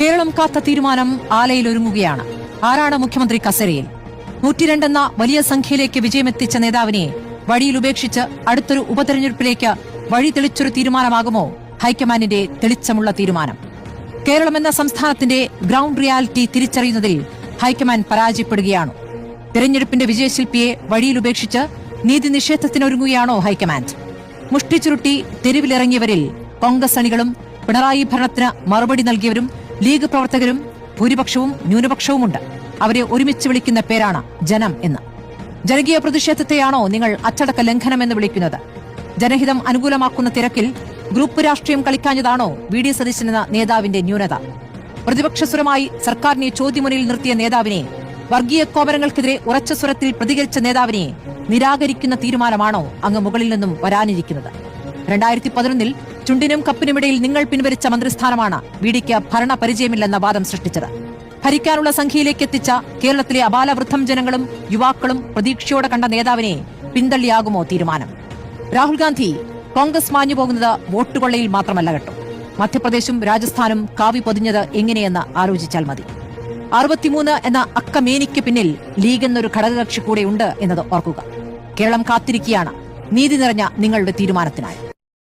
കേരളം കാത്ത തീരുമാനം ആലയിലൊരുങ്ങുകയാണ്. ആരാണ് മുഖ്യമന്ത്രി കസേരയിൽ? 102 എന്ന വലിയ സംഖ്യയിലേക്ക് വിജയമെത്തിച്ച നേതാവിനെ വഴിയിൽ ഉപേക്ഷിച്ച് അടുത്തൊരു ഉപതെരഞ്ഞെടുപ്പിലേക്ക് വഴി തെളിച്ചൊരു തീരുമാനമാകുമോ ഹൈക്കമാൻഡിന്റെ തെളിച്ചമുള്ള തീരുമാനം? കേരളം എന്ന സംസ്ഥാനത്തിന്റെ ഗ്രൗണ്ട് റിയാലിറ്റി തിരിച്ചറിയുന്നതിൽ ഹൈക്കമാൻഡ് പരാജയപ്പെടുകയാണോ? തെരഞ്ഞെടുപ്പിന്റെ വിജയശില്പിയെ വഴിയിൽ ഉപേക്ഷിച്ച് നീതി നിഷേധത്തിനൊരുങ്ങുകയാണോ ഹൈക്കമാൻഡ്? മുഷ്ടി ചുരുട്ടി തെരുവിലിറങ്ങിയവരിൽ കോൺഗ്രസ് അണികളും പിണറായി ഭരണത്തിന് മറുപടി നൽകിയവരും ലീഗ് പ്രവർത്തകരും ഭൂരിപക്ഷവും ന്യൂനപക്ഷവുമുണ്ട്. അവരെ ഒരുമിച്ച് വിളിക്കുന്ന പേരാണ് ജനം എന്ന്. ജനകീയ പ്രതിഷേധത്തെയാണോ നിങ്ങൾ അച്ചടക്ക ലംഘനം എന്ന് വിളിക്കുന്നത്? ജനഹിതം അനുകൂലമാക്കുന്ന തിരക്കിൽ ഗ്രൂപ്പ് രാഷ്ട്രീയം കളിക്കാഞ്ഞതാണോ വി.ഡി. സതീശൻ എന്ന നേതാവിന്റെ ന്യൂനത? പ്രതിപക്ഷസ്വരമായി സർക്കാരിനെ ചോദ്യമുനയിൽ നിർത്തിയ നേതാവിനെ, വർഗീയ കോപരങ്ങൾക്കെതിരെ ഉറച്ച സ്വരത്തിൽ പ്രതികരിച്ച നേതാവിനെ നിരാകരിക്കുന്ന തീരുമാനമാണോ അങ്ങ് മുകളിൽ നിന്നും വരാനിരിക്കുന്നത്? 2011 ചുണ്ടിനും കപ്പിനുമിടയിൽ നിങ്ങൾ പിൻവലിച്ച മന്ത്രിസ്ഥാനമാണ് വി.ഡിക്ക് ഭരണപരിചയമില്ലെന്ന വാദം സൃഷ്ടിച്ചത്. ഭരിക്കാനുള്ള സംഖ്യയിലേക്ക് എത്തിച്ച കേരളത്തിലെ അപാലവൃദ്ധം ജനങ്ങളും യുവാക്കളും പ്രതീക്ഷയോടെ കണ്ട നേതാവിനെ പിന്തള്ളിയാകുമോ തീരുമാനം? രാഹുൽ ഗാന്ധി കോൺഗ്രസ് മാഞ്ഞുപോകുന്നത് വോട്ടുകൊള്ളയിൽ മാത്രമല്ല കേട്ടോ. മധ്യപ്രദേശും രാജസ്ഥാനും കാവി പൊതിഞ്ഞത് എങ്ങനെയെന്ന് ആലോചിച്ചാൽ മതി. 63 എന്ന അക്കമേനിക്ക് പിന്നിൽ ലീഗ് എന്നൊരു ഘടകകക്ഷി കൂടെയുണ്ട് എന്നത് ഓർക്കുക. കേരളം കാത്തിരിക്കുകയാണ് നീതി നിറഞ്ഞ നിങ്ങളുടെ തീരുമാനത്തിനായി.